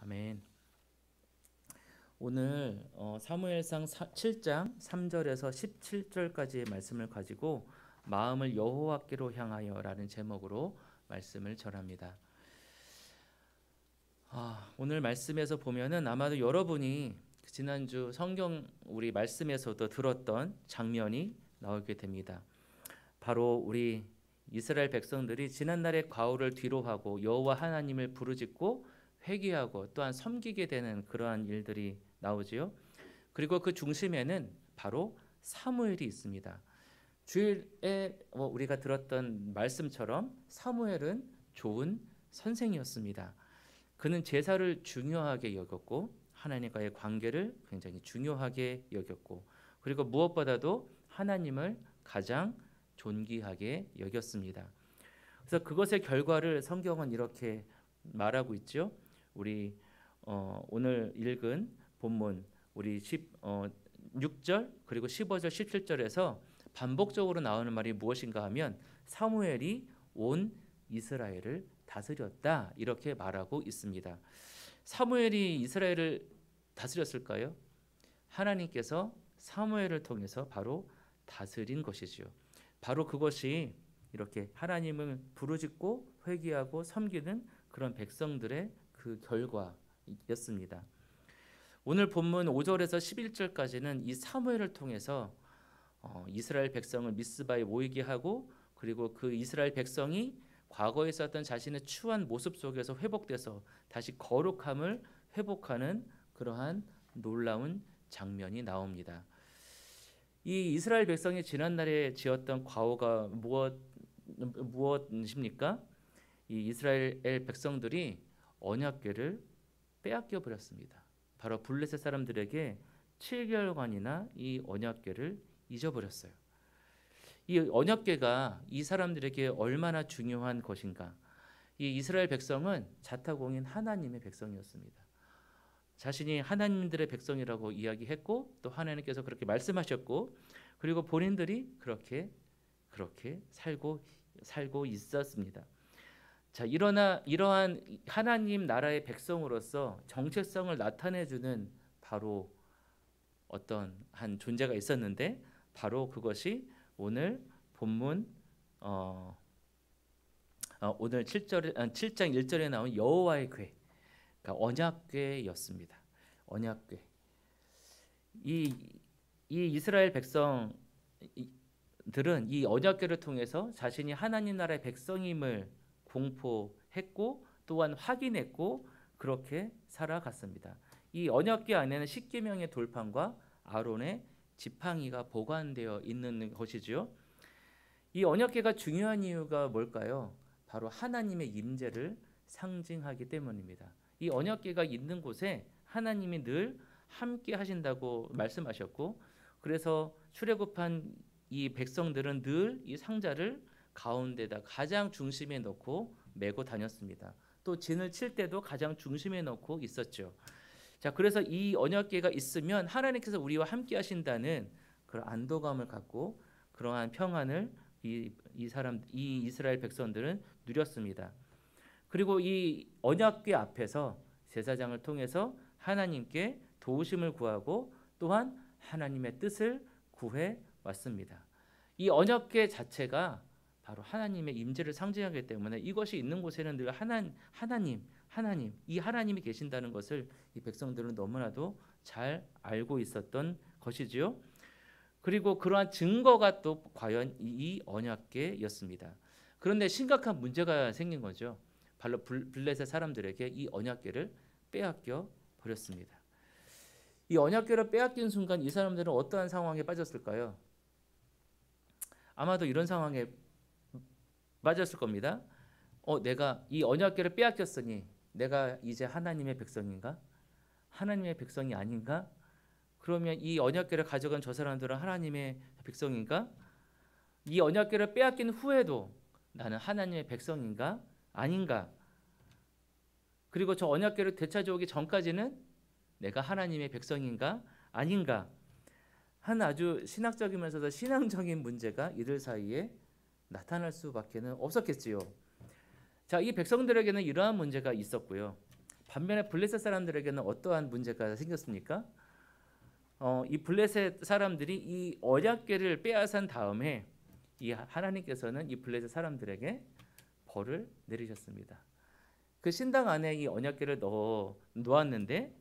아멘. 오늘 사무엘상 7장 3절에서 17절까지의 말씀을 가지고 마음을 여호와께로 향하여라는 제목으로 말씀을 전합니다. 오늘 말씀에서 보면은 아마도 여러분이 지난주 성경 우리 말씀에서도 들었던 장면이 나오게 됩니다. 바로 우리 이스라엘 백성들이 지난날의 과오를 뒤로하고 여호와 하나님을 부르짖고 회개하고 또한 섬기게 되는 그러한 일들이 나오지요. 그리고 그 중심에는 바로 사무엘이 있습니다. 주일에 우리가 들었던 말씀처럼 사무엘은 좋은 선생이었습니다. 그는 제사를 중요하게 여겼고 하나님과의 관계를 굉장히 중요하게 여겼고, 그리고 무엇보다도 하나님을 가장 존귀하게 여겼습니다. 그래서 그것의 결과를 성경은 이렇게 말하고 있죠. 우리 오늘 읽은 본문 우리 6절 그리고 15절 17절에서 반복적으로 나오는 말이 무엇인가 하면 사무엘이 온 이스라엘을 다스렸다, 이렇게 말하고 있습니다. 사무엘이 이스라엘을 다스렸을까요? 하나님께서 사무엘을 통해서 바로 다스린 것이지요. 바로 그것이 이렇게 하나님을 부르짖고 회개하고 섬기는 그런 백성들의 그 결과였습니다. 오늘 본문 5절에서 11절까지는 이 사무엘을 통해서 이스라엘 백성을 미스바에 모이게 하고, 그리고 그 이스라엘 백성이 과거에 있었던 자신의 추한 모습 속에서 회복돼서 다시 거룩함을 회복하는 그러한 놀라운 장면이 나옵니다. 이 이스라엘 백성이 지난날에 지었던 과오가 무엇입니까? 이 이스라엘 백성들이 언약궤를 빼앗겨 버렸습니다. 바로 블레셋 사람들에게 7개월간이나 이 언약궤를 잊어버렸어요. 이 언약궤가 이 사람들에게 얼마나 중요한 것인가? 이 이스라엘 백성은 자타공인 하나님의 백성이었습니다. 자신이 하나님들의 백성이라고 이야기했고, 또 하나님께서 그렇게 말씀하셨고, 그리고 본인들이 그렇게 살고 있었습니다. 자, 이러한 하나님 나라의 백성으로서 정체성을 나타내주는 바로 어떤 한 존재가 있었는데, 바로 그것이 오늘 본문 오늘 7장 1절에 나온 여호와의 궤, 그러니까 언약궤였습니다. 언약궤. 이 이스라엘 백성들은 이 언약궤를 통해서 자신이 하나님 나라의 백성임을 공포했고 또한 확인했고 그렇게 살아갔습니다. 이 언약궤 안에는 십계명의 돌판과 아론의 지팡이가 보관되어 있는 것이지요. 이 언약궤가 중요한 이유가 뭘까요? 바로 하나님의 임재를 상징하기 때문입니다. 이 언약궤가 있는 곳에 하나님이 늘 함께 하신다고 말씀하셨고, 그래서 출애굽한 이 백성들은 늘 이 상자를 가운데다 가장 중심에 넣고 메고 다녔습니다. 또 진을 칠 때도 가장 중심에 넣고 있었죠. 자, 그래서 이 언약궤가 있으면 하나님께서 우리와 함께 하신다는 그런 안도감을 갖고 그러한 평안을 이 이스라엘 백성들은 누렸습니다. 그리고 이 언약궤 앞에서 제사장을 통해서 하나님께 도우심을 구하고 또한 하나님의 뜻을 구해 왔습니다. 이 언약궤 자체가 바로 하나님의 임재를 상징하기 때문에 이것이 있는 곳에는 늘 하나님, 이 하나님이 계신다는 것을 이 백성들은 너무나도 잘 알고 있었던 것이지요. 그리고 그러한 증거가 또 과연 이 언약궤였습니다. 그런데 심각한 문제가 생긴 거죠. 바로 블레셋 사람들에게 이 언약궤를 빼앗겨 버렸습니다. 이 언약궤를 빼앗긴 순간 이 사람들은 어떠한 상황에 빠졌을까요? 아마도 이런 상황에 빠졌을 겁니다. 내가 이 언약궤를 빼앗겼으니 내가 이제 하나님의 백성인가? 하나님의 백성이 아닌가? 그러면 이 언약궤를 가져간 저 사람들은 하나님의 백성인가? 이 언약궤를 빼앗긴 후에도 나는 하나님의 백성인가? 아닌가? 그리고 저 언약궤를 되찾아오기 전까지는 내가 하나님의 백성인가? 아닌가? 한 아주 신학적이면서도 신앙적인 문제가 이들 사이에 나타날 수밖에 없었겠지요. 자, 이 백성들에게는 이러한 문제가 있었고요. 반면에 블레셋 사람들에게는 어떠한 문제가 생겼습니까? 이 블레셋 사람들이 이 언약궤를 빼앗은 다음에 이 하나님께서는 이 블레셋 사람들에게 벌을 내리셨습니다. 그 신당 안에 이 언약궤를 놓았는데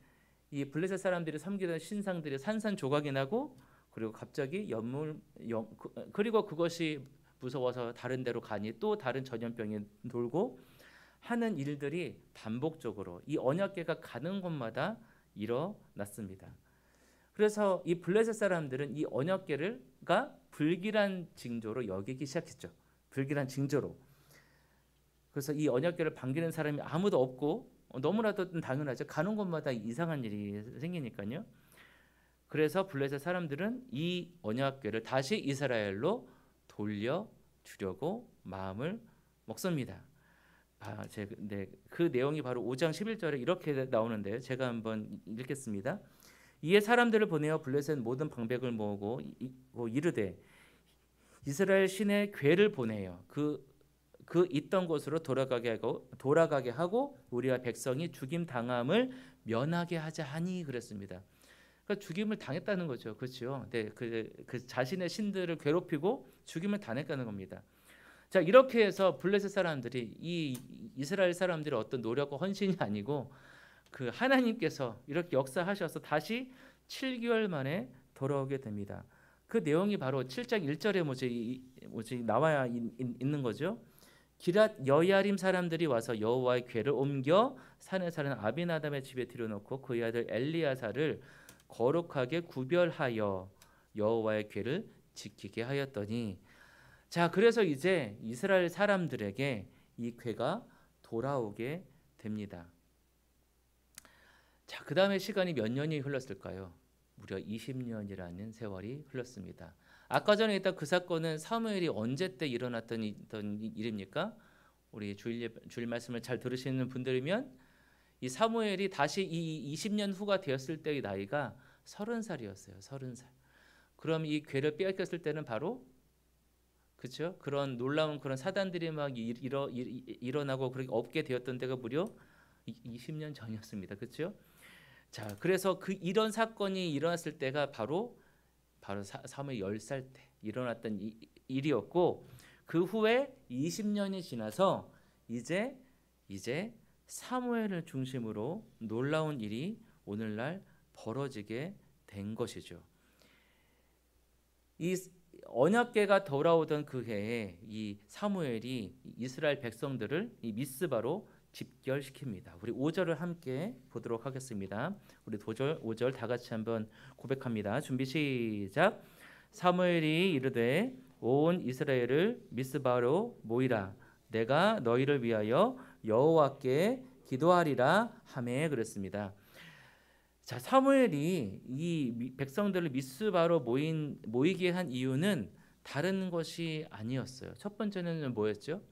이 블레셋 사람들이 섬기던 신상들이 산산조각이 나고 그리고 갑자기 그리고 그것이 무서워서 다른 데로 가니 또 다른 전염병이 돌고 하는 일들이 반복적으로 이 언약궤가 가는 곳마다 일어났습니다. 그래서 이 블레셋 사람들은 이 언약궤가 불길한 징조로 여기기 시작했죠. 불길한 징조로. 그래서 이 언약궤를 반기는 사람이 아무도 없고 너무나도 당연하죠. 가는 곳마다 이상한 일이 생기니까요. 그래서 블레셋 사람들은 이 언약궤를 다시 이스라엘로 돌려주려고 마음을 먹습니다. 그 내용이 바로 5장 11절에 이렇게 나오는데 제가 한번 읽겠습니다. 이에 사람들을 보내어 블레셋 모든 방백을 모으고 이르되 이스라엘 신의 궤를 보내어 그 있던 곳으로 돌아가게 하고 우리와 백성이 죽임 당함을 면하게 하자 하니 그랬습니다. 그러니까 죽임을 당했다는 거죠, 그렇죠? 네, 그 자신의 신들을 괴롭히고 죽임을 당했다는 겁니다. 자, 이렇게 해서 블레셋 사람들이 이 이스라엘 사람들의 어떤 노력과 헌신이 아니고 그 하나님께서 이렇게 역사하셔서 다시 7개월 만에 돌아오게 됩니다. 그 내용이 바로 7장 1절에 뭐지 나와 있는 거죠. 기랏 여야림 사람들이 와서 여호와의 궤를 옮겨 산에 사는 아비나답의 집에 들여놓고 그의 아들 엘리야사를 거룩하게 구별하여 여호와의 궤를 지키게 하였더니 자, 그래서 이제 이스라엘 사람들에게 이 궤가 돌아오게 됩니다. 자, 그 다음에 시간이 몇 년이 흘렀을까요? 무려 20년이라는 세월이 흘렀습니다. 아까 전에 있던 그 사건은 사무엘이 언제 때 일어났던 일입니까? 우리 주일 말씀을 잘 들으시는 분들이면 이 사무엘이 다시 이 20년 후가 되었을 때의 나이가 30살이었어요. 30살. 그럼 이 궤를 빼앗겼을 때는 바로 그렇죠? 그런 놀라운 그런 사단들이 막 일어나고 그렇게 없게 되었던 때가 무려 20년 전이었습니다. 그렇죠? 자, 그래서 이런 사건이 일어났을 때가 바로 사무엘 10살 때 일어났던 일이었고 그 후에 20년이 지나서 이제 사무엘을 중심으로 놀라운 일이 오늘날 벌어지게 된 것이죠. 이 언약궤가 돌아오던 그 해에 이 사무엘이 이스라엘 백성들을 이 미스바로 집결시킵니다. 우리 5절을 함께 보도록 하겠습니다. 우리 5절 다 같이 한번 고백합니다. 준비 시작. 사무엘이 이르되 온 이스라엘을 미스바로 모이라. 내가 너희를 위하여 여호와께 기도하리라 하매 그랬습니다. 자, 사무엘이 이 백성들을 미스바로 모이게 한 이유는 다른 것이 아니었어요. 첫 번째는 뭐였죠?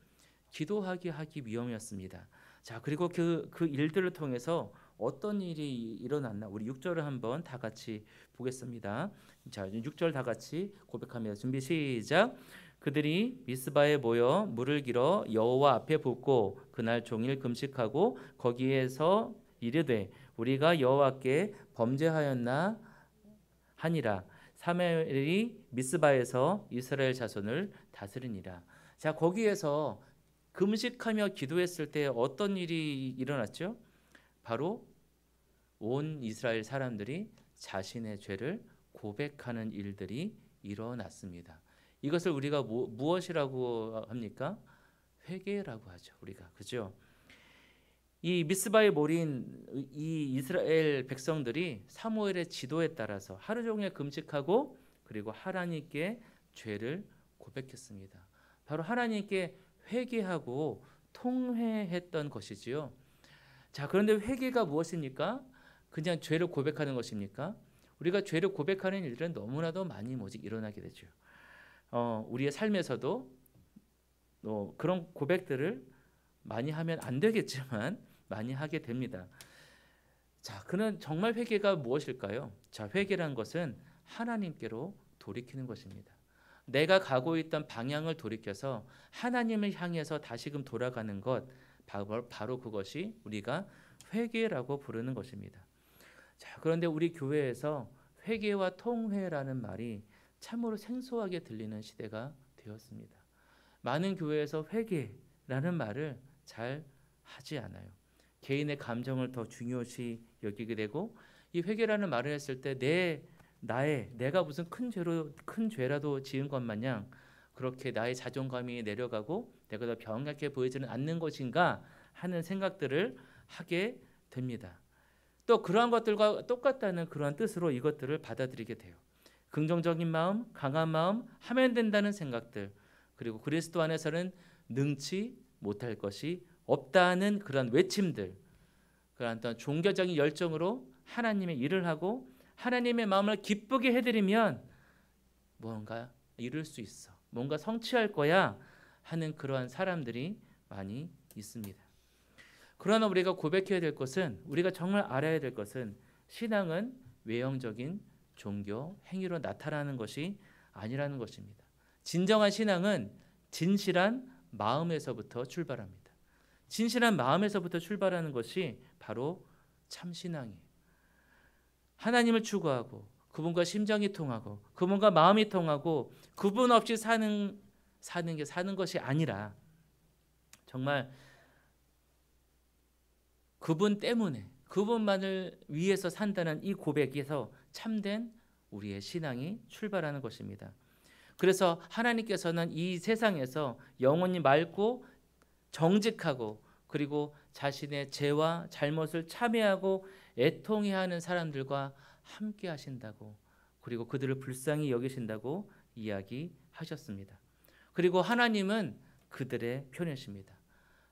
기도하기 위함이었습니다. 자, 그리고 그 일들을 통해서 어떤 일이 일어났나 우리 6절을 한번 다 같이 보겠습니다. 자, 6절 다 같이 고백합니다. 준비 시작. 그들이 미스바에 모여 물을 길어 여호와 앞에 붓고 그날 종일 금식하고 거기에서 이르되 우리가 여호와께 범죄하였나 하니라. 사무엘이 미스바에서 이스라엘 자손을 다스리니라. 자, 거기에서 금식하며 기도했을 때 어떤 일이 일어났죠? 바로 온 이스라엘 사람들이 자신의 죄를 고백하는 일들이 일어났습니다. 이것을 우리가 무엇이라고 합니까? 회개라고 하죠. 우리가 그죠? 이 미스바에 모인 이 이스라엘 백성들이 사무엘의 지도에 따라서 하루 종일 금식하고 그리고 하나님께 죄를 고백했습니다. 바로 하나님께 회개하고 통회했던 것이지요. 자, 그런데 회개가 무엇입니까? 그냥 죄를 고백하는 것입니까? 우리가 죄를 고백하는 일들은 너무나도 많이 일어나게 되죠. 우리의 삶에서도 그런 고백들을 많이 하면 안 되겠지만 많이 하게 됩니다. 자, 그는 정말 회개가 무엇일까요? 자, 회개란 것은 하나님께로 돌이키는 것입니다. 내가 가고 있던 방향을 돌이켜서 하나님을 향해서 다시금 돌아가는 것 바로 그것이 우리가 회개라고 부르는 것입니다. 자, 그런데 우리 교회에서 회개와 통회라는 말이 참으로 생소하게 들리는 시대가 되었습니다. 많은 교회에서 회개라는 말을 잘 하지 않아요. 개인의 감정을 더 중요시 여기게 되고, 이 회개라는 말을 했을 때 내가 무슨 큰 죄라도 지은 것 마냥 그렇게 나의 자존감이 내려가고 내가 더 병약해 보이지는 않는 것인가 하는 생각들을 하게 됩니다. 또 그러한 것들과 똑같다는 그러한 뜻으로 이것들을 받아들이게 돼요. 긍정적인 마음, 강한 마음, 하면 된다는 생각들, 그리고 그리스도 안에서는 능치 못할 것이 없다는 그런 외침들, 그러한 어떤 종교적인 열정으로 하나님의 일을 하고 하나님의 마음을 기쁘게 해드리면 뭔가 이룰 수 있어, 뭔가 성취할 거야 하는 그러한 사람들이 많이 있습니다. 그러나 우리가 고백해야 될 것은, 우리가 정말 알아야 될 것은, 신앙은 외형적인 종교 행위로 나타나는 것이 아니라는 것입니다. 진정한 신앙은 진실한 마음에서부터 출발합니다. 진실한 마음에서부터 출발하는 것이 바로 참신앙이에요. 하나님을 추구하고 그분과 심정이 통하고 그분과 마음이 통하고 그분 없이 사는 것이 아니라 정말 그분 때문에, 그분만을 위해서 산다는 이 고백에서 참된 우리의 신앙이 출발하는 것입니다. 그래서 하나님께서는 이 세상에서 영원히 맑고 정직하고 그리고 자신의 죄와 잘못을 참회하고 애통해하는 사람들과 함께 하신다고, 그리고 그들을 불쌍히 여기신다고 이야기하셨습니다. 그리고 하나님은 그들의 편이십니다.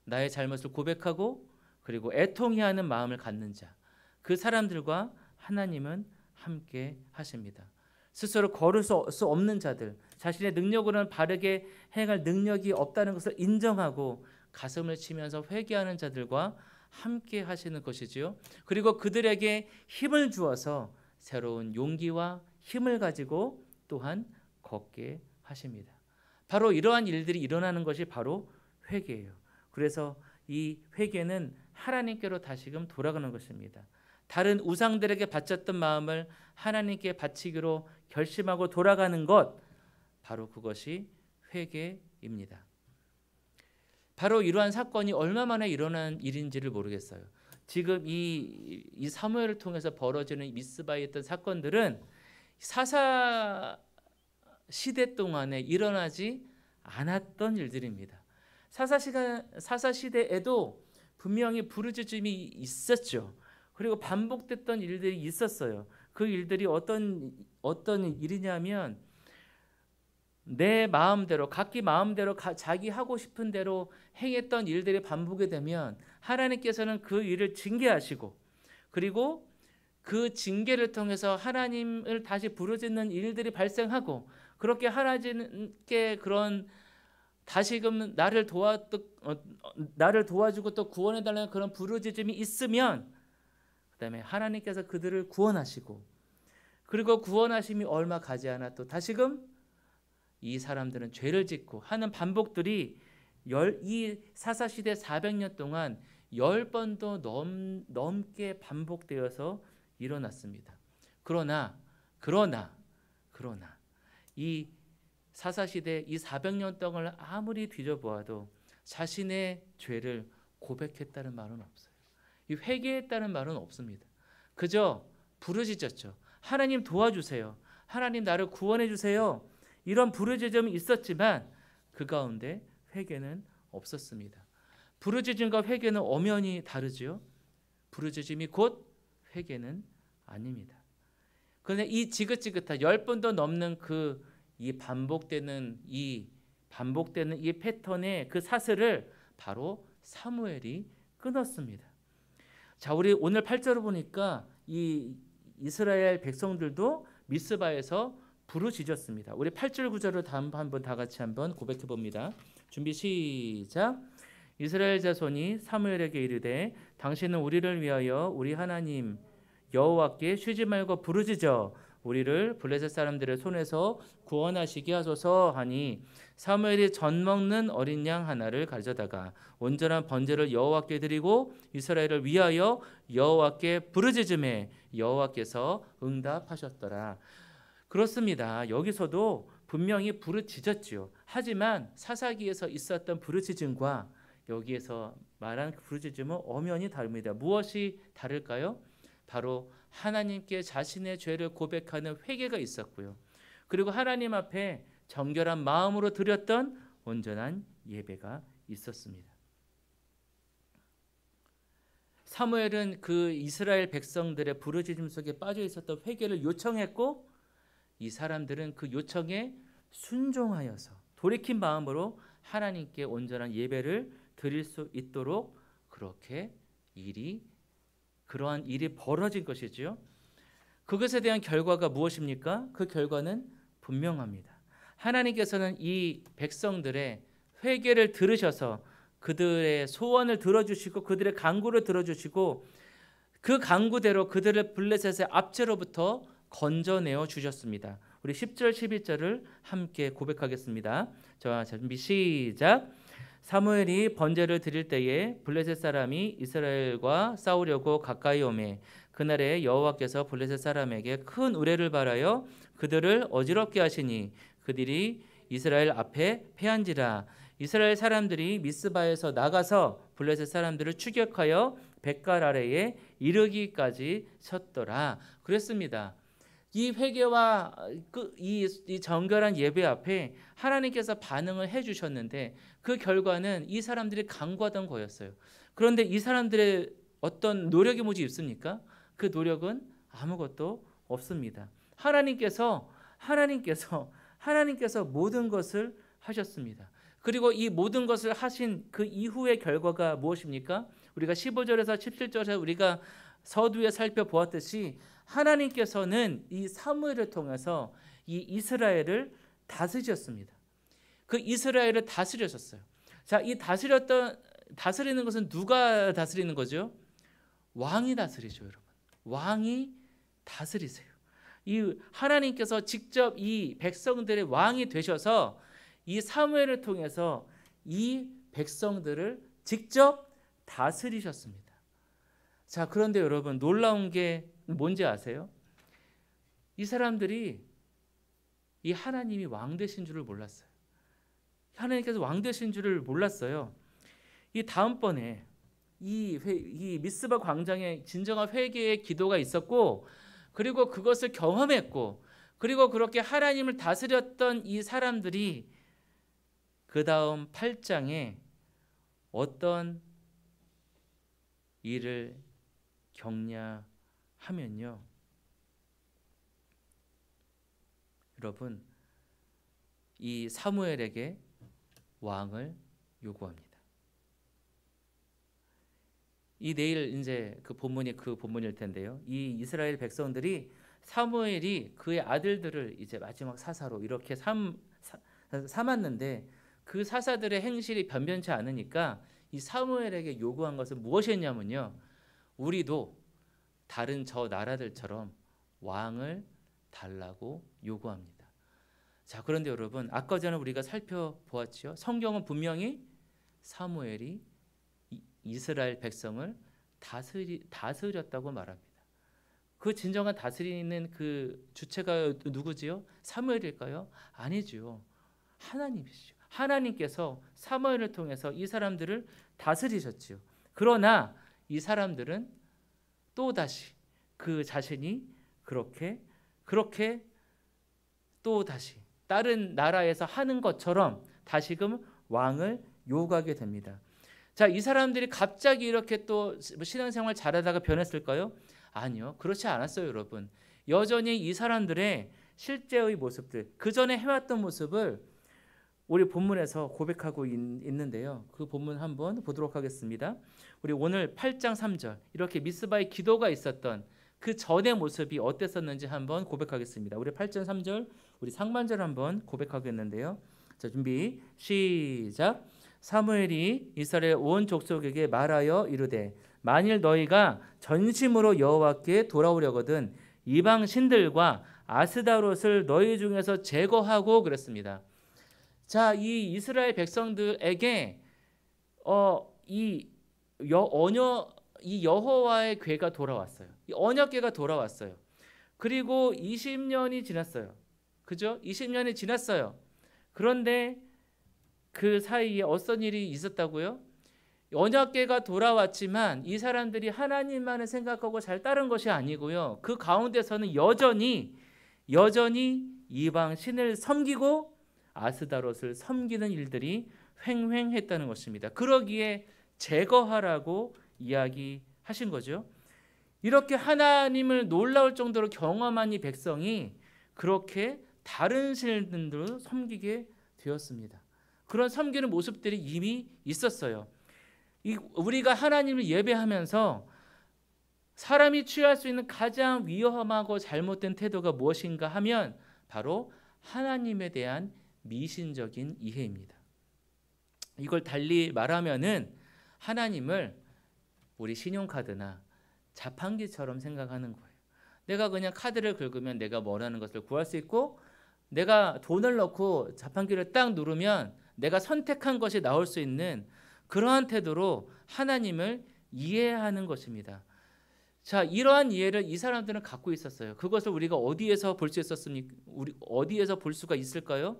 나의 잘못을 고백하고 그리고 애통해하는 마음을 갖는 자, 그 사람들과 하나님은 함께 하십니다. 스스로 걸을 수 없는 자들, 자신의 능력으로는 바르게 행할 능력이 없다는 것을 인정하고 가슴을 치면서 회개하는 자들과 함께 하시는 것이지요. 그리고 그들에게 힘을 주어서 새로운 용기와 힘을 가지고 또한 걷게 하십니다. 바로 이러한 일들이 일어나는 것이 바로 회개예요. 그래서 이 회개는 하나님께로 다시금 돌아가는 것입니다. 다른 우상들에게 바쳤던 마음을 하나님께 바치기로 결심하고 돌아가는 것, 바로 그것이 회개입니다. 바로 이러한 사건이 얼마 만에 일어난 일인지를 모르겠어요. 지금 이 사무엘을 통해서 벌어지는 미스바에 있던 사건들은 사사 시대 동안에 일어나지 않았던 일들입니다. 사사 시대에도 분명히 부르짖음이 있었죠. 그리고 반복됐던 일들이 있었어요. 그 일들이 어떤 일이냐면, 내 마음대로, 각기 마음대로 자기 하고 싶은 대로 행했던 일들이 반복이 되면 하나님께서는 그 일을 징계하시고, 그리고 그 징계를 통해서 하나님을 다시 부르짖는 일들이 발생하고, 그렇게 하나님께 그런 다시금 나를 도와주고 또 구원해달라는 그런 부르짖음이 있으면, 그 다음에 하나님께서 그들을 구원하시고, 그리고 구원하심이 얼마 가지 않아 또 다시금 이 사람들은 죄를 짓고 하는 반복들이 이 사사시대 400년 동안 10번도 넘게 반복되어서 일어났습니다. 그러나 이 사사시대 이 400년 동안을 아무리 뒤져보아도 자신의 죄를 고백했다는 말은 없어요. 이 회개했다는 말은 없습니다. 그저 부르짖었죠. 하나님 도와주세요. 하나님 나를 구원해 주세요. 이런 부르짖음이 있었지만 그 가운데 회개는 없었습니다. 부르짖음과 회개는 엄연히 다르지요. 부르짖음이 곧 회개는 아닙니다. 그런데 이 지긋지긋한 10번도 넘는 이 반복되는 이 패턴의 그 사슬을 바로 사무엘이 끊었습니다. 자, 우리 오늘 8절을 보니까 이 이스라엘 백성들도 미스바에서 부르짖었습니다. 우리 8절 9절을 한번 다 같이 한번 고백해 봅니다. 준비 시작. 이스라엘 자손이 사무엘에게 이르되 당신은 우리를 위하여 우리 하나님 여호와께 쉬지 말고 부르짖어 우리를 블레셋 사람들의 손에서 구원하시게 하소서 하니 사무엘이 젖 먹는 어린 양 하나를 가져다가 온전한 번제를 여호와께 드리고 이스라엘을 위하여 여호와께 부르짖음에 여호와께서 응답하셨더라. 그렇습니다. 여기서도 분명히 부르짖었지요. 하지만 사사기에서 있었던 부르짖음과 여기에서 말한 부르짖음은 엄연히 다릅니다. 무엇이 다를까요? 바로 하나님께 자신의 죄를 고백하는 회개가 있었고요. 그리고 하나님 앞에 정결한 마음으로 드렸던 온전한 예배가 있었습니다. 사무엘은 그 이스라엘 백성들의 부르짖음 속에 빠져 있었던 회개를 요청했고 이 사람들은 그 요청에 순종하여서 돌이킨 마음으로 하나님께 온전한 예배를 드릴 수 있도록 그렇게 그러한 일이 벌어진 것이지요. 그것에 대한 결과가 무엇입니까? 그 결과는 분명합니다. 하나님께서는 이 백성들의 회개를 들으셔서 그들의 소원을 들어주시고 그들의 간구를 들어주시고 그 간구대로 그들을 블레셋의 압제로부터 건져내어 주셨습니다. 우리 10절 11절을 함께 고백하겠습니다. 자, 준비 시작. 사무엘이 번제를 드릴 때에 블레셋 사람이 이스라엘과 싸우려고 가까이 오매 그날에 여호와께서 블레셋 사람에게 큰 우레를 발하여 그들을 어지럽게 하시니 그들이 이스라엘 앞에 패한지라. 이스라엘 사람들이 미스바에서 나가서 블레셋 사람들을 추격하여 벳갈 아래에 이르기까지 쳤더라. 그랬습니다. 이 회개와 이 정결한 예배 앞에 하나님께서 반응을 해주셨는데 그 결과는 이 사람들이 간구하던 거였어요. 그런데 이 사람들의 어떤 노력이 뭐지 있습니까? 그 노력은 아무것도 없습니다. 하나님께서 모든 것을 하셨습니다. 그리고 이 모든 것을 하신 그 이후의 결과가 무엇입니까? 우리가 15절에서 17절에서 우리가 서두에 살펴보았듯이 하나님께서는 이 사무엘을 통해서 이 이스라엘을 다스리셨습니다. 그 이스라엘을 다스리셨어요. 자, 이 다스리는 것은 누가 다스리는 거죠? 왕이 다스리죠, 여러분. 왕이 다스리세요. 이 하나님께서 직접 이 백성들의 왕이 되셔서 이 사무엘을 통해서 이 백성들을 직접 다스리셨습니다. 자, 그런데 여러분 놀라운 게 뭔지 아세요? 이 사람들이 이 하나님이 왕 되신 줄을 몰랐어요. 하나님께서 왕 되신 줄을 몰랐어요. 이 다음번에 이 미스바 광장에 진정한 회개의 기도가 있었고 그리고 그것을 경험했고 그리고 그렇게 하나님을 다스렸던 이 사람들이 그 다음 8장에 어떤 일을 겪냐하면요, 여러분 이 사무엘에게 왕을 요구합니다. 이 내일 이제 그 본문일 텐데요. 이 이스라엘 백성들이 사무엘이 그의 아들들을 이제 마지막 사사로 이렇게 삼았는데 그 사사들의 행실이 변변치 않으니까 이 사무엘에게 요구한 것은 무엇이었냐면요, 우리도 다른 저 나라들처럼 왕을 달라고 요구합니다. 자, 그런데 여러분 아까 전에 우리가 살펴보았죠. 성경은 분명히 사무엘이 이스라엘 백성을 다스렸다고 말합니다. 그 진정한 다스리는 그 주체가 누구지요? 사무엘일까요? 아니죠. 하나님이시죠. 하나님께서 사무엘을 통해서 이 사람들을 다스리셨지요. 그러나 이 사람들은 또다시 그 자신이 그렇게 또다시 다른 나라에서 하는 것처럼 다시금 왕을 요구하게 됩니다. 자, 이 사람들이 갑자기 이렇게 또 신앙생활 잘하다가 변했을까요? 아니요, 그렇지 않았어요, 여러분. 여전히 이 사람들의 실제의 모습들, 그 전에 해왔던 모습을 우리 본문에서 고백하고 있는데요. 그 본문 한번 보도록 하겠습니다. 우리 오늘 8장 3절 이렇게 미스바의 기도가 있었던 그 전의 모습이 어땠었는지 한번 고백하겠습니다. 우리 8장 3절 우리 상반절 한번 고백하겠는데요. 자, 준비 시작. 사무엘이 이스라엘 온 족속에게 말하여 이르되 만일 너희가 전심으로 여호와께 돌아오려거든 이방 신들과 아스다롯을 너희 중에서 제거하고 그랬습니다. 자, 이 이스라엘 백성들에게 이 여호와의 궤가 돌아왔어요. 이 언약궤가 돌아왔어요. 그리고 20년이 지났어요. 그죠? 20년이 지났어요. 그런데 그 사이에 어떤 일이 있었다고요? 언약궤가 돌아왔지만 이 사람들이 하나님만을 생각하고 잘 따른 것이 아니고요. 그 가운데서는 여전히 이방 신을 섬기고 아스다롯을 섬기는 일들이 횡행했다는 것입니다. 그러기에 제거하라고 이야기하신 거죠. 이렇게 하나님을 놀라울 정도로 경험한 이 백성이 그렇게 다른 신들도 섬기게 되었습니다. 그런 섬기는 모습들이 이미 있었어요. 우리가 하나님을 예배하면서 사람이 취할 수 있는 가장 위험하고 잘못된 태도가 무엇인가 하면 바로 하나님에 대한 미신적인 이해입니다. 이걸 달리 말하면은 하나님을 우리 신용카드나 자판기처럼 생각하는 거예요. 내가 그냥 카드를 긁으면 내가 원하는 것을 구할 수 있고, 내가 돈을 넣고 자판기를 딱 누르면 내가 선택한 것이 나올 수 있는 그러한 태도로 하나님을 이해하는 것입니다. 자, 이러한 이해를 이 사람들은 갖고 있었어요. 그것을 우리가 어디에서 볼 수 있었습니까? 어디에서 볼 수가 있을까요?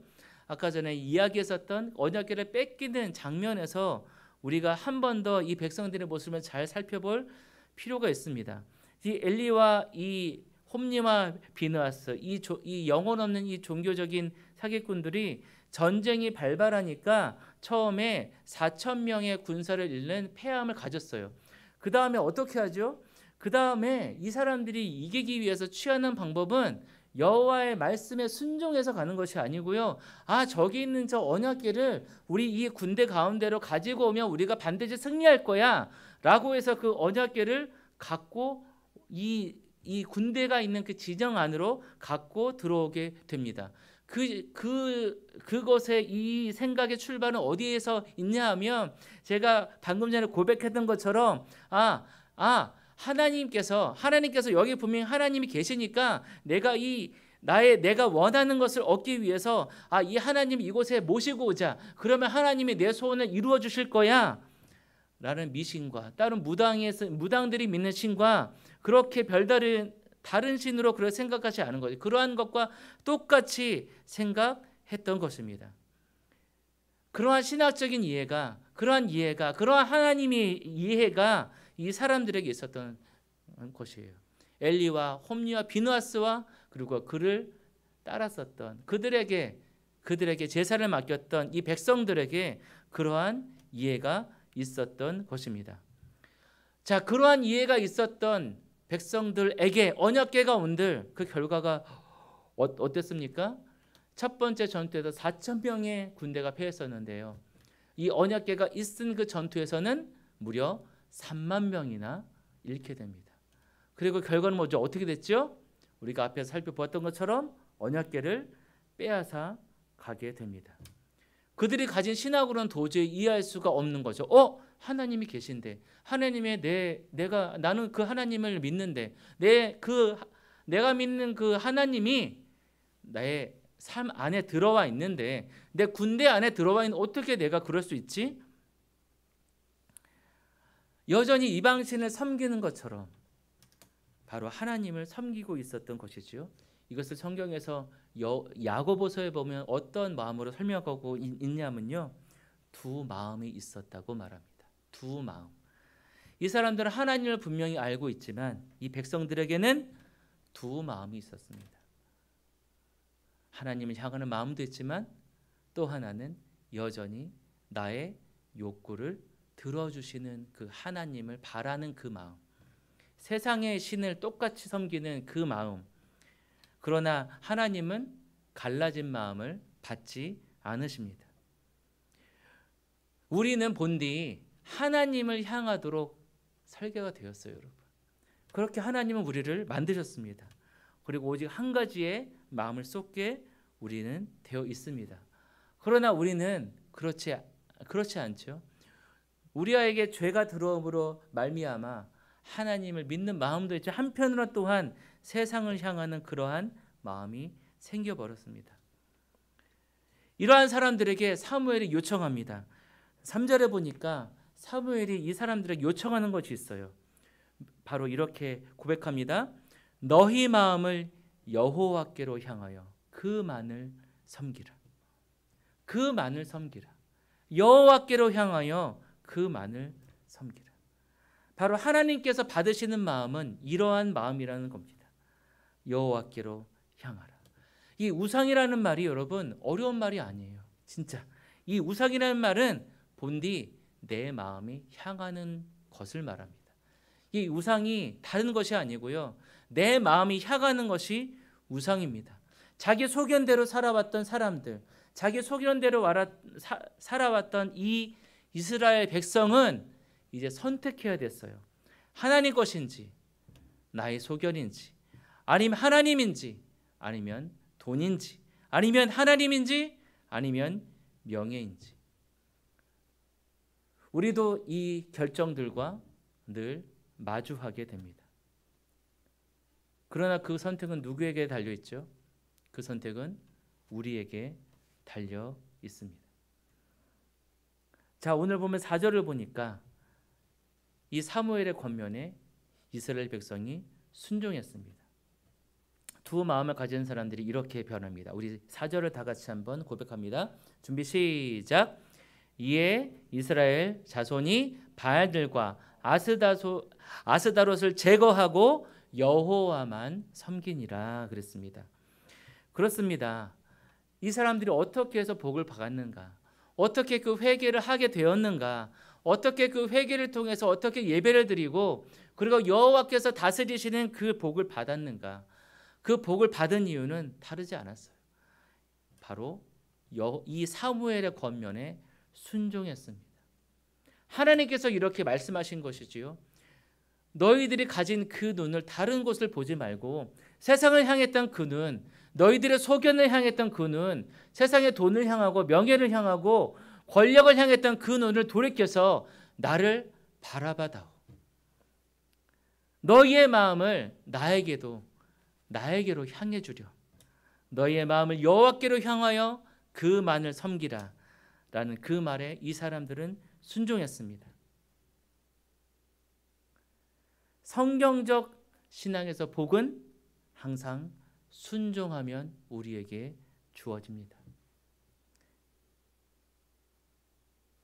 아까 전에 이야기했었던 언약궤를 뺏기는 장면에서 우리가 한 번 더 이 백성들의 모습을 잘 살펴볼 필요가 있습니다. 이 엘리와 이 홈리와 비느하스, 이 영혼 없는 이 종교적인 사기꾼들이 전쟁이 발발하니까 처음에 4,000명의 군사를 잃는 패함을 가졌어요. 그 다음에 어떻게 하죠? 그 다음에 이 사람들이 이기기 위해서 취하는 방법은 여호와의 말씀에 순종해서 가는 것이 아니고요. 저기 있는 저 언약궤를 우리 이 군대 가운데로 가지고 오면 우리가 반드시 승리할 거야 라고 해서 그 언약궤를 갖고 이 군대가 있는 그 지정 안으로 갖고 들어오게 됩니다. 그것의 이 생각의 출발은 어디에서 있냐 하면 제가 방금 전에 고백했던 것처럼 하나님께서 여기 분명히 하나님이 계시니까 내가 원하는 것을 얻기 위해서 이 하나님 이곳에 모시고 오자. 그러면 하나님이 내 소원을 이루어 주실 거야 라는 미신과 다른 무당들이 믿는 신과 그렇게 별다른 다른 신으로 그렇게 생각하지 않은 거죠. 그러한 것과 똑같이 생각했던 것입니다. 그러한 신학적인 이해가, 그러한 하나님의 이해가 이 사람들에게 있었던 것이에요. 엘리와 홈리와 비느하스와 그리고 그를 따랐었던 그들에게 제사를 맡겼던 이 백성들에게 그러한 이해가 있었던 것입니다. 자, 그러한 이해가 있었던 백성들에게 언약궤가 온들 그 결과가 어땠습니까? 첫 번째 전투에서 4,000명의 군대가 패했었는데요. 이 언약궤가 있은 그 전투에서는 무려 3만 명이나 잃게 됩니다. 그리고 결과는 뭐죠? 어떻게 됐죠? 우리가 앞에서 살펴보았던 것처럼 언약궤를 빼앗아 가게 됩니다. 그들이 가진 신학으로는 도저히 이해할 수가 없는 거죠. 하나님이 계신데, 나는 그 하나님을 믿는데, 내가 믿는 그 하나님이 나의 삶 안에 들어와 있는데, 내 군대 안에 들어와 있는 어떻게 내가 그럴 수 있지? 여전히 이방신을 섬기는 것처럼 바로 하나님을 섬기고 있었던 것이지요. 이것을 성경에서 야고보서에 보면 어떤 마음으로 설명하고 있냐면요, 두 마음이 있었다고 말합니다. 두 마음. 이 사람들은 하나님을 분명히 알고 있지만 이 백성들에게는 두 마음이 있었습니다. 하나님을 향하는 마음도 있지만 또 하나는 여전히 나의 욕구를 들어주시는 그 하나님을 바라는 그 마음, 세상의 신을 똑같이 섬기는 그 마음. 그러나 하나님은 갈라진 마음을 받지 않으십니다. 우리는 본디 하나님을 향하도록 설계가 되었어요, 여러분. 그렇게 하나님은 우리를 만드셨습니다. 그리고 오직 한 가지의 마음을 쏟게 우리는 되어 있습니다. 그러나 우리는 그렇지 않죠. 우리에게 죄가 들어옴으로 말미암아 하나님을 믿는 마음도 있죠. 한편으로 또한 세상을 향하는 그러한 마음이 생겨버렸습니다. 이러한 사람들에게 사무엘이 요청합니다. 3절에 보니까 사무엘이 이 사람들에게 요청하는 것이 있어요. 바로 이렇게 고백합니다. 너희 마음을 여호와께로 향하여 그만을 섬기라. 그만을 섬기라. 여호와께로 향하여 그만을 섬기라. 바로 하나님께서 받으시는 마음은 이러한 마음이라는 겁니다. 여호와께로 향하라. 이 우상이라는 말이 여러분 어려운 말이 아니에요. 진짜 이 우상이라는 말은 본디 내 마음이 향하는 것을 말합니다. 이 우상이 다른 것이 아니고요, 내 마음이 향하는 것이 우상입니다. 자기 소견대로 살아왔던 사람들, 자기 소견대로 살아왔던 이 이스라엘 백성은 이제 선택해야 됐어요. 하나님 것인지, 나의 소견인지, 아니면 하나님인지, 아니면 돈인지, 아니면 하나님인지, 아니면 명예인지. 우리도 이 결정들과 늘 마주하게 됩니다. 그러나 그 선택은 누구에게 달려 있죠? 그 선택은 우리에게 달려 있습니다. 자, 오늘 보면 4절을 보니까 이 사무엘의 권면에 이스라엘 백성이 순종했습니다. 두 마음을 가진 사람들이 이렇게 변합니다. 우리 4절을 다 같이 한번 고백합니다. 준비 시작. 이에 이스라엘 자손이 바알들과 아스다롯을 제거하고 여호와만 섬기니라 그랬습니다. 그렇습니다. 이 사람들이 어떻게 해서 복을 받았는가? 어떻게 그 회개를 하게 되었는가? 어떻게 그 회개를 통해서 어떻게 예배를 드리고 그리고 여호와께서 다스리시는 그 복을 받았는가? 그 복을 받은 이유는 다르지 않았어요. 바로 이 사무엘의 권면에 순종했습니다. 하나님께서 이렇게 말씀하신 것이지요. 너희들이 가진 그 눈을 다른 곳을 보지 말고 세상을 향했던 그 눈, 너희들의 소견을 향했던 그 눈, 세상의 돈을 향하고 명예를 향하고 권력을 향했던 그 눈을 돌이켜서 나를 바라봐다오. 너희의 마음을 나에게로 향해 주려. 너희의 마음을 여호와께로 향하여 그만을 섬기라. 라는 그 말에 이 사람들은 순종했습니다. 성경적 신앙에서 복은 항상 순종하면 우리에게 주어집니다.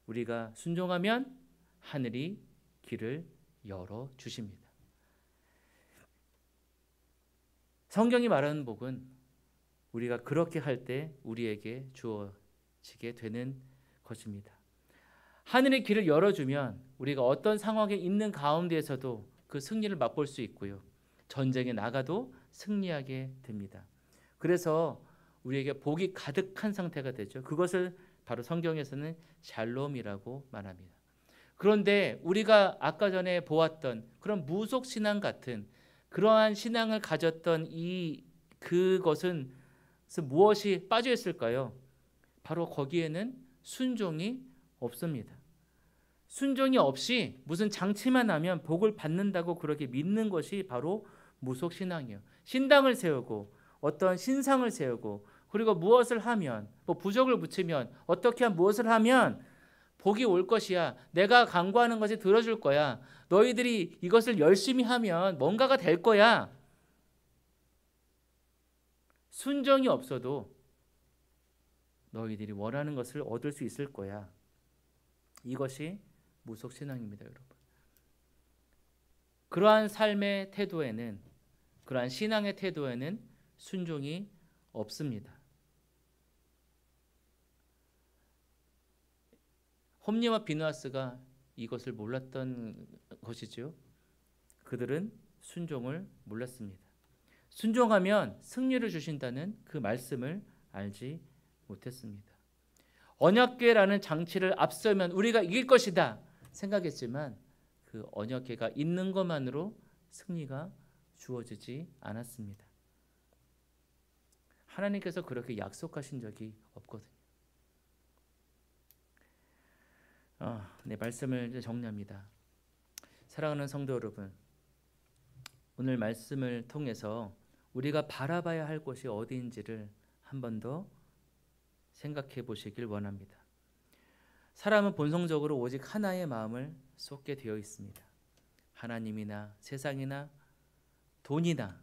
우리가 순종하면 하늘이 길을 열어 주십니다. 성경이 말하는 복은 우리가 그렇게 할 때 우리에게 주어지게 되는 것입니다. 하늘의 길을 열어주면 우리가 어떤 상황에 있는 가운데에서도 그 승리를 맛볼 수 있고요. 전쟁에 나가도 승리하게 됩니다. 그래서 우리에게 복이 가득한 상태가 되죠. 그것을 바로 성경에서는 샬롬이라고 말합니다. 그런데 우리가 아까 전에 보았던 그런 무속신앙 같은 그러한 신앙을 가졌던 그것은 무엇이 빠져 있을까요? 바로 거기에는 순종이 없습니다. 순종이 없이 무슨 장치만 하면 복을 받는다고 그렇게 믿는 것이 바로 무속신앙이에요. 신당을 세우고 어떤 신상을 세우고 그리고 무엇을 하면 부적을 붙이면 어떻게 하면 무엇을 하면 복이 올 것이야. 내가 간구하는 것이 들어줄 거야. 너희들이 이것을 열심히 하면 뭔가가 될 거야. 순종이 없어도 너희들이 원하는 것을 얻을 수 있을 거야. 이것이 무속신앙입니다, 여러분. 그러한 삶의 태도에는, 그러한 신앙의 태도에는 순종이 없습니다. 홈리와 비누아스가 이것을 몰랐던 것이지요. 그들은 순종을 몰랐습니다. 순종하면 승리를 주신다는 그 말씀을 알지 못했습니다. 언약궤라는 장치를 앞서면 우리가 이길 것이다 생각했지만 그 언약궤가 있는 것만으로 승리가 주어지지 않았습니다. 하나님께서 그렇게 약속하신 적이 없거든요. 네, 말씀을 정리합니다. 사랑하는 성도 여러분, 오늘 말씀을 통해서 우리가 바라봐야 할 곳이 어디인지를 한 번 더 생각해 보시길 원합니다. 사람은 본성적으로 오직 하나의 마음을 쏟게 되어 있습니다. 하나님이나 세상이나 돈이나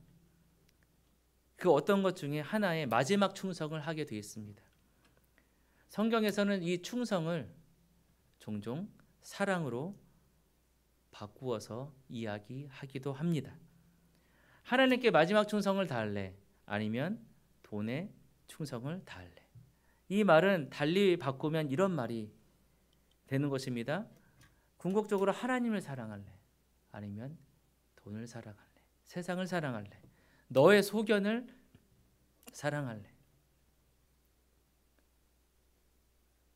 그 어떤 것 중에 하나의 마지막 충성을 하게 되어 있습니다. 성경에서는 이 충성을 종종 사랑으로 바꾸어서 이야기하기도 합니다. 하나님께 마지막 충성을 다할래? 아니면 돈에 충성을 다할래? 이 말은 달리 바꾸면 이런 말이 되는 것입니다. 궁극적으로 하나님을 사랑할래? 아니면 돈을 사랑할래? 세상을 사랑할래? 너의 소견을 사랑할래?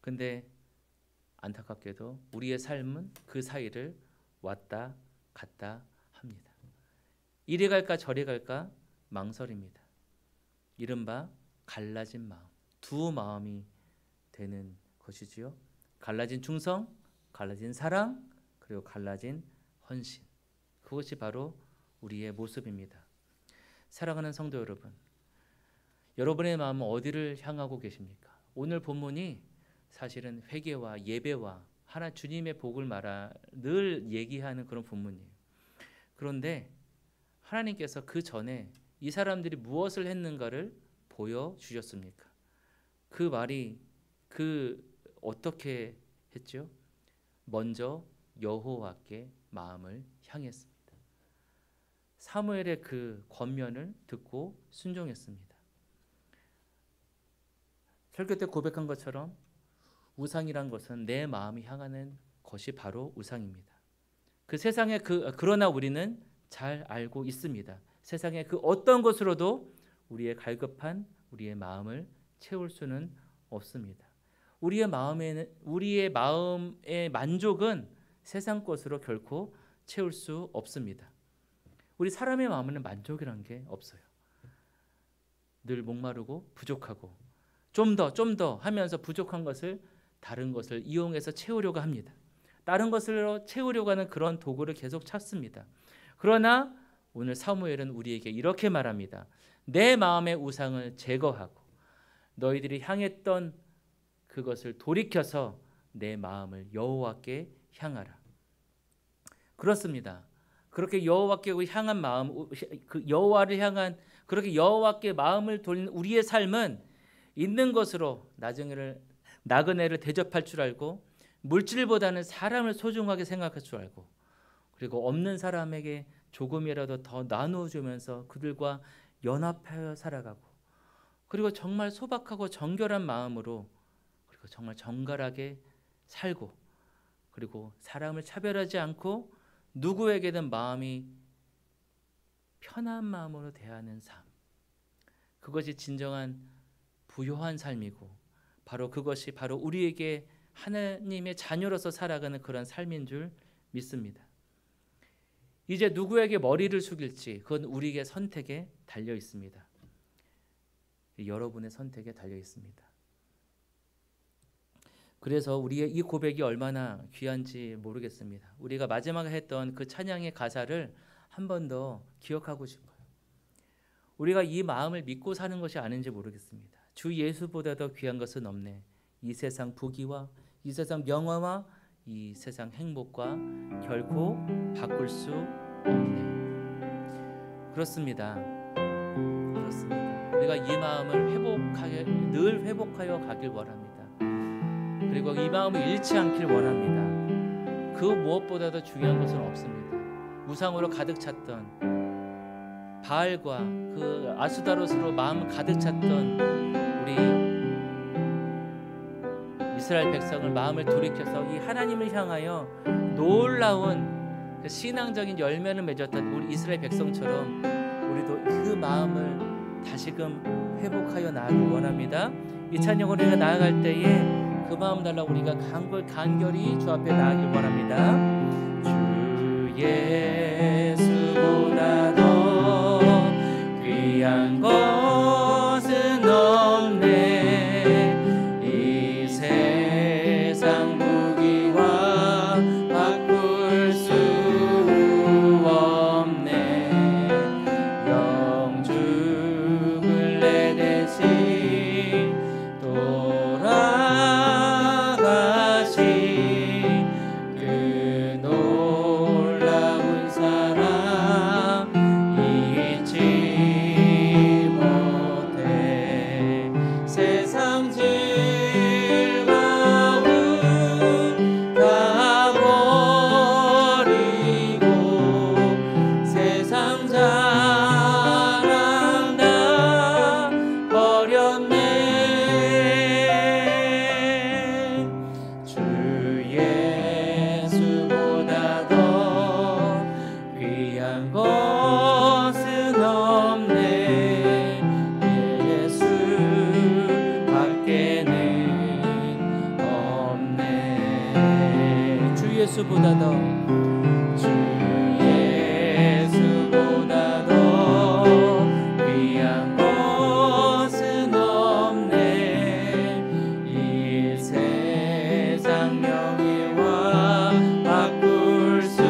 근데 안타깝게도 우리의 삶은 그 사이를 왔다 갔다 합니다. 이리 갈까 저리 갈까 망설입니다. 이른바 갈라진 마음, 두 마음이 되는 것이지요. 갈라진 충성, 갈라진 사랑, 그리고 갈라진 헌신. 그것이 바로 우리의 모습입니다. 사랑하는 성도 여러분, 여러분의 마음은 어디를 향하고 계십니까? 오늘 본문이 사실은 회개와 예배와 하나 주님의 복을 늘 얘기하는 그런 본문이에요. 그런데 하나님께서 그 전에 이 사람들이 무엇을 했는가를 보여주셨습니까? 그 말이 어떻게 했죠? 먼저 여호와께 마음을 향했습니다. 사무엘의 그 권면을 듣고 순종했습니다. 설교 때 고백한 것처럼 우상이란 것은 내 마음이 향하는 것이 바로 우상입니다. 그 세상에 그러나 우리는 잘 알고 있습니다. 세상의 그 어떤 것으로도 우리의 갈급한 우리의 마음을 채울 수는 없습니다. 우리의 마음의 만족은 세상 것으로 결코 채울 수 없습니다. 우리 사람의 마음에는 만족이란 게 없어요. 늘 목마르고 부족하고 좀 더 하면서 부족한 것을 다른 것을 이용해서 채우려고 합니다. 다른 것으로 채우려고 하는 그런 도구를 계속 찾습니다. 그러나 오늘 사무엘은 우리에게 이렇게 말합니다. 내 마음의 우상을 제거하고 너희들이 향했던 그것을 돌이켜서 내 마음을 여호와께 향하라. 그렇습니다. 그렇게 여호와께 향한 마음, 그 여호와를 향한 그렇게 여호와께 마음을 돌리는 우리의 삶은 있는 것으로 나그네를 대접할 줄 알고 물질보다는 사람을 소중하게 생각할 줄 알고 그리고 없는 사람에게 조금이라도 더 나누어주면서 그들과 연합하여 살아가고 그리고 정말 소박하고 정결한 마음으로 그리고 정말 정갈하게 살고 그리고 사람을 차별하지 않고 누구에게든 마음이 편한 마음으로 대하는 삶, 그것이 진정한 부요한 삶이고 그것이 바로 우리에게 하나님의 자녀로서 살아가는 그런 삶인 줄 믿습니다. 이제 누구에게 머리를 숙일지 그건 우리의 선택에 달려 있습니다. 여러분의 선택에 달려 있습니다. 그래서 우리의 이 고백이 얼마나 귀한지 모르겠습니다. 우리가 마지막에 했던 그 찬양의 가사를 한 번 더 기억하고 싶어요. 우리가 이 마음을 믿고 사는 것이 아닌지 모르겠습니다. 주 예수보다 더 귀한 것은 없네. 이 세상 부귀와 이 세상 명화와 이 세상 행복과 결코 바꿀 수 없네. 그렇습니다. 우리가 이 마음을 늘 회복하여 가길 원합니다. 그리고 이 마음을 잃지 않길 원합니다. 그 무엇보다도 중요한 것은 없습니다. 우상으로 가득 찼던 바알과 그 아수다롯으로 마음 가득 찼던 우리 이스라엘 백성을 마음을 돌이켜서 이 하나님을 향하여 놀라운 그 신앙적인 열매를 맺었던 우리 이스라엘 백성처럼 우리도 그 마음을 다시금 회복하여 나아가길 원합니다. 이 찬양으로 우리가 나아갈 때에 그 마음 달라고 우리가 간절히 주 앞에 나아가길 원합니다. 주 예수보다 더 귀한 것은 없네. 이 세상 부귀와 바꿀 수 없네. 영주 예수보다 더 주 예수보다 더 귀한 것은 없네. 이 세상 명예와 바꿀 수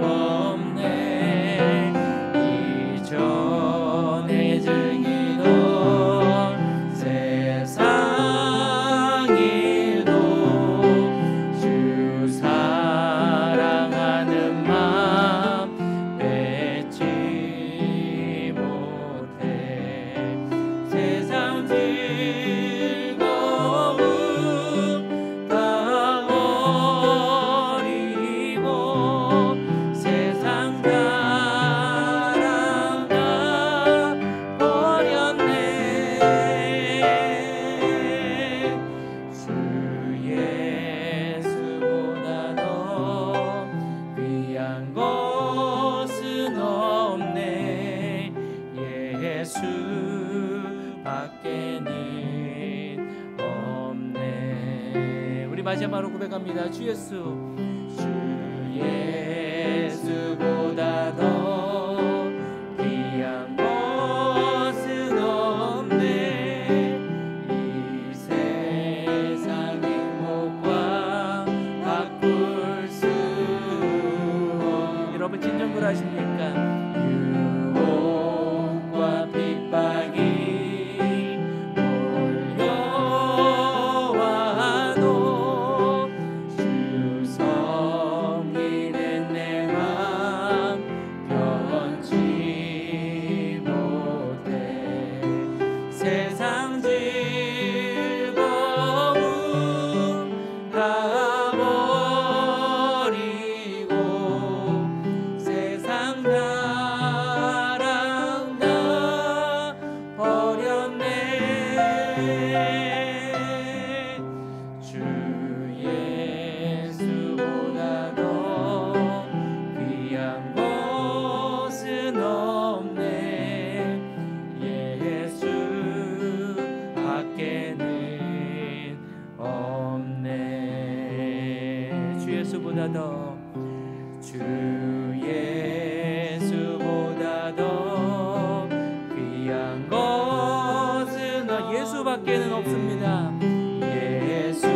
없네. 이전에 즐기던 세상 일도 주 사랑하는 마음 뺏지 못해. 세상 즐거움 다 버리고 세상 자랑 다 버렸네. 주 예수보다 더 귀한 것은 없네. 예수 밖에는 없네. 우리 마지막으로 고백합니다. 주 예수, 주 예수보다 더 귀한 것은 없네. 이 세상 행복과 바꿀 수 없네. 여러분 진정 그러십니까? 유혹과 핍박이 몰려와도 주 섬기는 내 맘 변치 못해. 세상 즐거움 다 버리고 세상 사랑 다 버렸네. 주 예수보다 더 귀한 것은 없네. 예수 밖에는 없네. 주 예수보다 더, 주 예수보다 더 귀한 것은 예수 밖에는 없습니다. 예수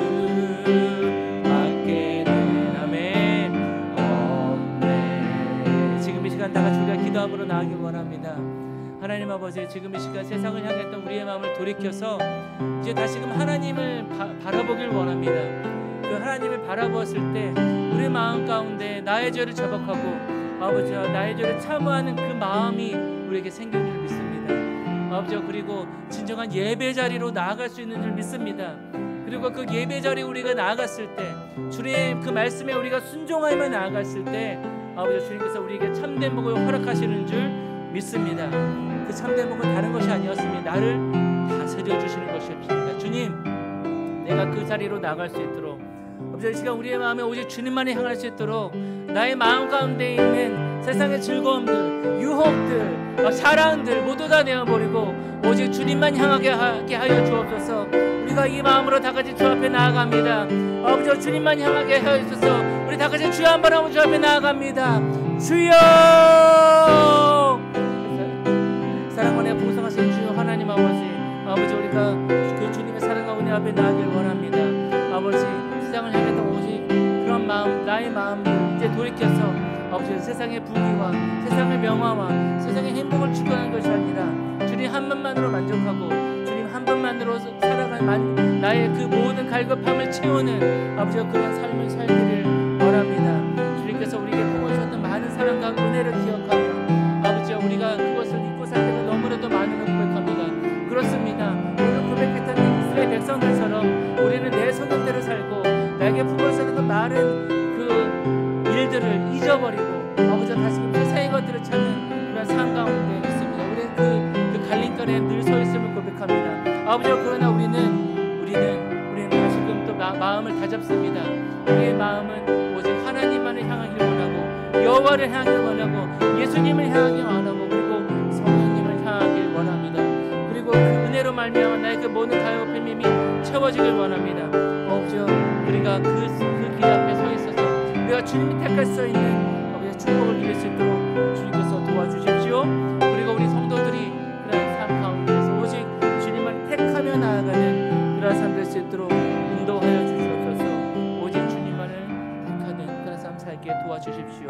밖에는 아멘 없네. 지금 이 시간 다 같이 우리가 기도함으로 나아가길 원합니다. 하나님 아버지, 지금 이 시간 세상을 향했던 우리의 마음을 돌이켜서 이제 다시금 하나님을 바라보길 원합니다. 그 하나님을 바라보았을 때 우리 마음 가운데 나의 죄를 자복하고 아버지와 나의 죄를 참호하는 그 마음이 우리에게 생길 줄 믿습니다. 아버지와 그리고 진정한 예배 자리로 나아갈 수 있는 줄 믿습니다. 그리고 그 예배 자리에 우리가 나아갔을 때 주님의 그 말씀에 우리가 순종하며 나아갔을 때 아버지 주님께서 우리에게 참된 복을 허락하시는 줄 믿습니다. 그 참된 복은 다른 것이 아니었으니 나를 다스려 주시는 것이었습니다. 주님, 내가 그 자리로 나아갈 수 있도록 아버지 이 시간 우리의 마음에 오직 주님만을 향할 수 있도록 나의 마음 가운데 있는 세상의 즐거움들, 유혹들, 사랑들 모두 다 내어버리고 오직 주님만 향하게 하여 주옵소서. 우리가 이 마음으로 다 같이 주 앞에 나아갑니다. 아버지 주님만 향하게 하여 주소서. 우리 다 같이 주여 한번 하고 주 앞에 나아갑니다. 주여, 사랑원에 풍성하신 주여 하나님 아버지 우리가 그 주님의 사랑과 은혜 앞에 나아가길 원합니다. 아버지 세상을 향했던 오직 그런 마음, 나의 마음을 이제 돌이켜서 아버지 세상의 부귀와 세상의 명화와 세상의 행복을 추구하는 것이 아니라 주님 한 분만으로 만족하고 주님 한 분만으로 살아가는 나의 그 모든 갈급함을 채우는 아버지가 그런 삶을 살기를 원합니다. 주님께서 우리에게 품어주셨던 많은 사랑과 은혜를 기억하며 아버지와 우리가 그것을 잊고 살 때가 너무나도 많음을 고백합니다. 그렇습니다. 오늘 고백했던 이스라엘 백성들처럼 우리는 내 성경대로 살고 나에게 품어주셨던 그 많은 그 일들을 잊어버리고 아버지와 다시금 세상의 것들을 찾는 그런 삶 가운데 있습니다. 우리는 그 갈림길에 늘 서 있음을 고백합니다. 아버지와 그러나 우리는 다시금 또 마음을 다잡습니다. 우리의 마음은 오직 하나님만을 향하기를 원하고 여호와를 향하기를 원하고 예수님을 향하기를 원하고 그리고 성령님을 향하기를 원합니다. 그리고 그 은혜로 말미암아 나의 그 모든 가요패밈이 채워지길 원합니다. 아버지여 우리가 그 길 앞에 서 있어서 주님이 택할 수 있는 아버지 축복을 누릴 수 있도록 주님께서 도와주십시오. 그리고 우리 성도들이 그런 삶 가운데서 오직 주님을 택하며 나아가는 그런 삶 될 수 있도록 인도하여 주시옵소서. 오직 주님만을 택하는 그런 삶 살게 도와주십시오.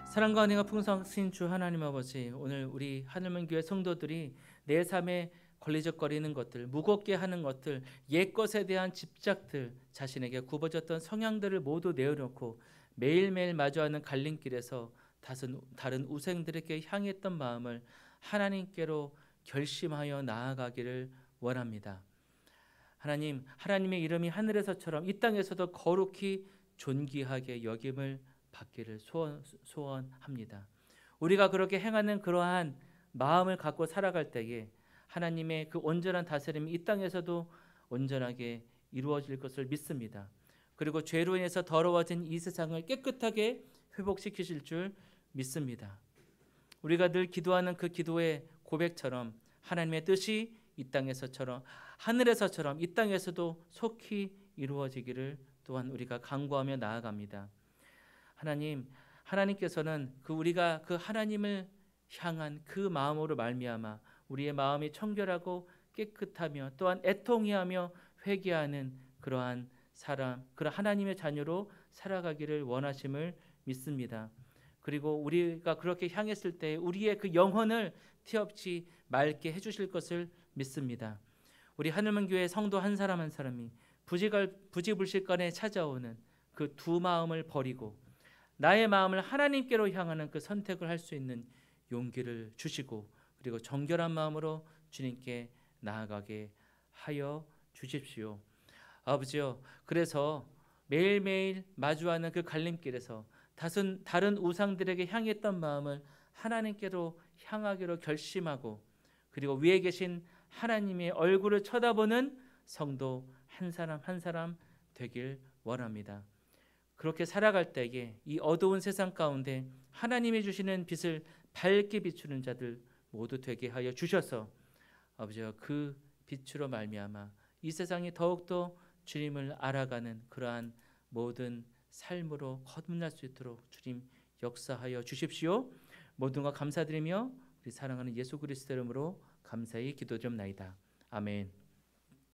사랑과 은혜가 풍성하신 주 하나님 아버지, 오늘 우리 하늘문교회 성도들이 내 삶에 걸리적거리는 것들, 무겁게 하는 것들, 옛것에 대한 집착들, 자신에게 굽어졌던 성향들을 모두 내어놓고 매일매일 마주하는 갈림길에서 다른 우생들에게 향했던 마음을 하나님께로 결심하여 나아가기를 원합니다. 하나님, 하나님의 이름이 하늘에서처럼 이 땅에서도 거룩히 존귀하게 여김을 받기를 소원합니다. 우리가 그렇게 행하는 그러한 마음을 갖고 살아갈 때에 하나님의 그 온전한 다스림이 이 땅에서도 온전하게 이루어질 것을 믿습니다. 그리고 죄로 인해서 더러워진 이 세상을 깨끗하게 회복시키실 줄 믿습니다. 우리가 늘 기도하는 그 기도의 고백처럼 하나님의 뜻이 이 땅에서처럼 하늘에서처럼 이 땅에서도 속히 이루어지기를 또한 우리가 간구하며 나아갑니다. 하나님께서는 우리가 그 하나님을 향한 그 마음으로 말미암아 우리의 마음이 청결하고 깨끗하며 또한 애통해하며 회개하는 그러한 하나님의 자녀로 살아가기를 원하심을 믿습니다. 그리고 우리가 그렇게 향했을 때 우리의 그 영혼을 티없이 맑게 해주실 것을 믿습니다. 우리 하늘문교회 성도 한 사람 한 사람이 부지불식간에 찾아오는 그 두 마음을 버리고 나의 마음을 하나님께로 향하는 그 선택을 할 수 있는 용기를 주시고 그리고 정결한 마음으로 주님께 나아가게 하여 주십시오. 아버지요, 그래서 매일매일 마주하는 그 갈림길에서 다른 우상들에게 향했던 마음을 하나님께로 향하기로 결심하고 그리고 위에 계신 하나님의 얼굴을 쳐다보는 성도 한 사람 한 사람 되길 원합니다. 그렇게 살아갈 때에 이 어두운 세상 가운데 하나님이 주시는 빛을 밝게 비추는 자들 모두 되게 하여 주셔서 아버지와 그 빛으로 말미암아 이 세상이 더욱더 주님을 알아가는 그러한 모든 삶으로 거듭날 수 있도록 주님 역사하여 주십시오. 모든 것 감사드리며 우리 사랑하는 예수 그리스도 이름으로 감사히 기도드립나이다. 아멘.